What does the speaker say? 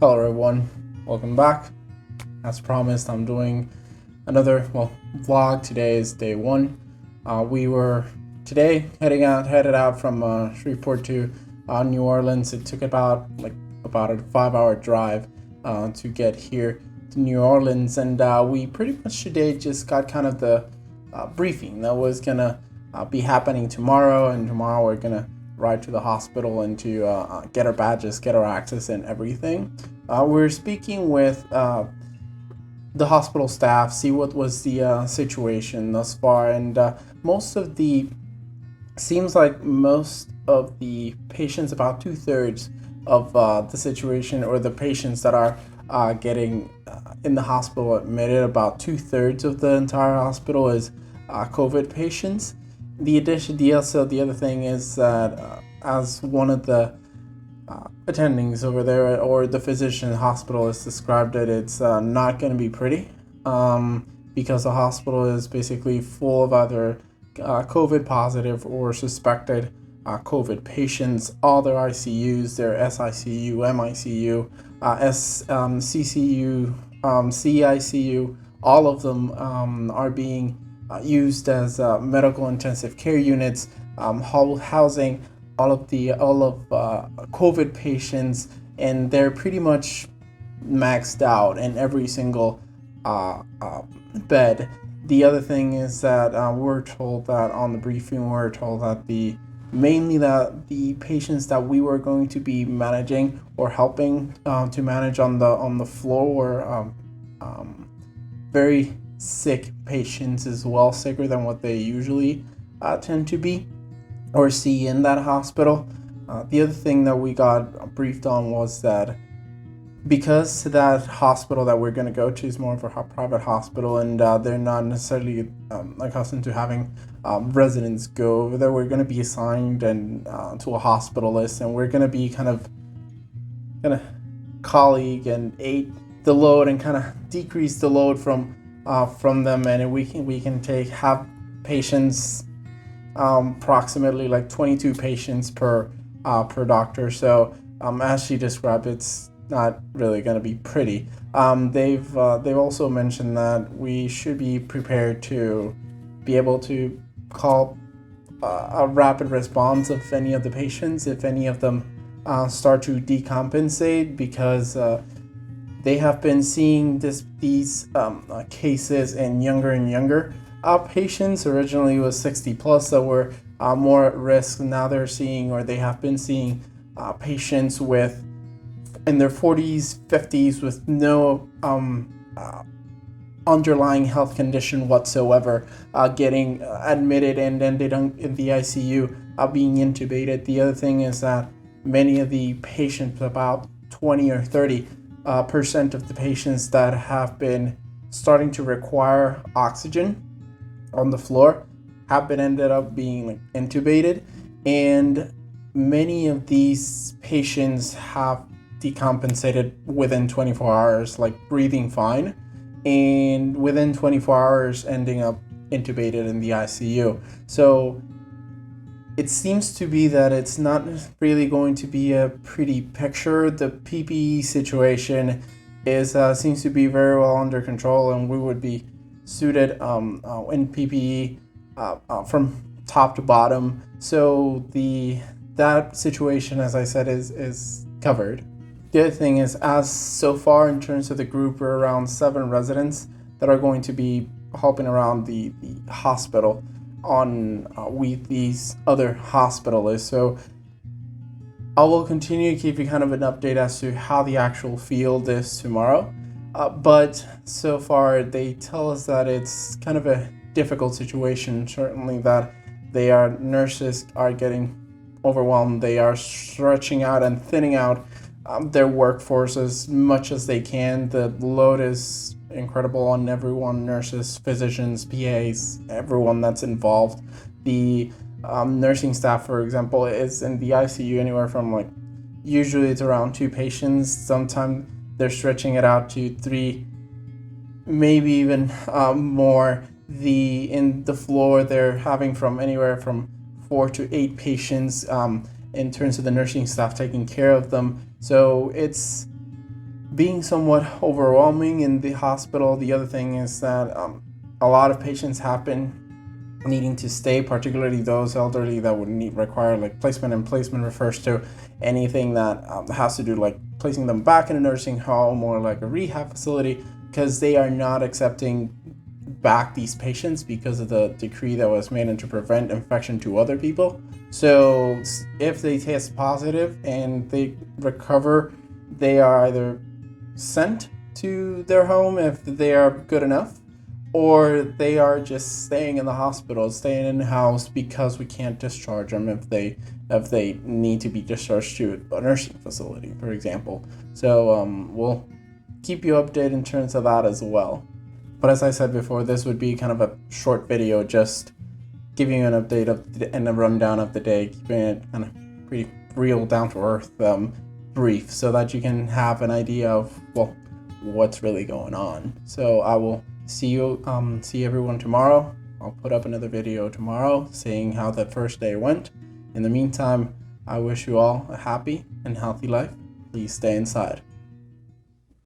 Hello everyone, welcome back. As promised, I'm doing another vlog. Today is day one. We were today headed out from Shreveport to New Orleans. It took about a 5-hour drive to get here to New Orleans, and we pretty much today just got kind of the briefing that was gonna be happening tomorrow, and tomorrow we're gonna ride to the hospital and to get our badges, get our access and everything. We're speaking with the hospital staff, see what was the situation thus far, and seems like most of the patients, about 2/3 of the situation, or the patients that are getting in the hospital admitted, about 2/3 of the entire hospital is COVID patients. The other thing is that as one of the attendings over there, or the physician in the hospital, has described it, it's not going to be pretty, because the hospital is basically full of either COVID positive or suspected COVID patients. All their ICUs, their SICU, MICU, CCU, CICU, all of them are being used as medical intensive care units, housing all of COVID patients, and they're pretty much maxed out in every single bed. The other thing is that we're told that on the briefing, mainly that the patients that we were going to be managing or helping to manage on the floor were very sick patients as well, sicker than what they usually tend to be or see in that hospital. The other thing that we got briefed on was that because that hospital that we're going to go to is more of a private hospital, and they're not necessarily accustomed to having residents go over there, we're going to be assigned and to a hospitalist, and we're going to be kind of colleague and aid the load and kind of decrease the load from them, and we can have patients, approximately like 22 patients per doctor. So as she described, it's not really going to be pretty. They've also mentioned that we should be prepared to be able to call a rapid response of any of the patients if any of them start to decompensate, because they have been seeing these cases in younger and younger patients. Originally it was 60 plus that were more at risk. Now they have been seeing patients in their 40s, 50s with no underlying health condition whatsoever, getting admitted and ended in the ICU, being intubated. The other thing is that many of the patients, about 20 or 30% of the patients that have been starting to require oxygen on the floor have ended up being intubated, and many of these patients have decompensated within 24 hours, like breathing fine, and within 24 hours ending up intubated in the ICU. So it seems to be that it's not really going to be a pretty picture. The PPE situation seems to be very well under control, and we would be suited in PPE from top to bottom. So that situation, as I said, is covered. The other thing is, as so far in terms of the group, we're around 7 residents that are going to be helping around the hospital with these other hospitalists. So I will continue to keep you kind of an update as to how the actual field is tomorrow. But so far they tell us that it's kind of a difficult situation. Certainly that nurses are getting overwhelmed. They are stretching out and thinning out their workforce as much as they can. The load is incredible on everyone: nurses, physicians, PAs, everyone that's involved. The nursing staff, for example, is in the ICU anywhere from usually it's around 2 patients. Sometimes they're stretching it out to 3, maybe even more. In the floor, they're having from anywhere from 4 to 8 patients in terms of the nursing staff taking care of them. So it's being somewhat overwhelming in the hospital. The other thing is that a lot of patients have been needing to stay, particularly those elderly that would require like placement, and placement refers to anything that has to do like placing them back in a nursing home or like a rehab facility, because they are not accepting back these patients because of the decree that was made to prevent infection to other people. So if they test positive and they recover, they are either sent to their home if they are good enough, or they are just staying in the hospital, staying in the house, because we can't discharge them if they need to be discharged to a nursing facility, for example. So we'll keep you updated in terms of that as well. But as I said before, this would be kind of a short video, just giving you an update and a rundown of the day, keeping it kind of pretty real, down to earth, brief, so that you can have an idea of, well, what's really going on. So I will see everyone tomorrow. I'll put up another video tomorrow saying how the first day went. In the meantime, I wish you all a happy and healthy life. Please stay inside.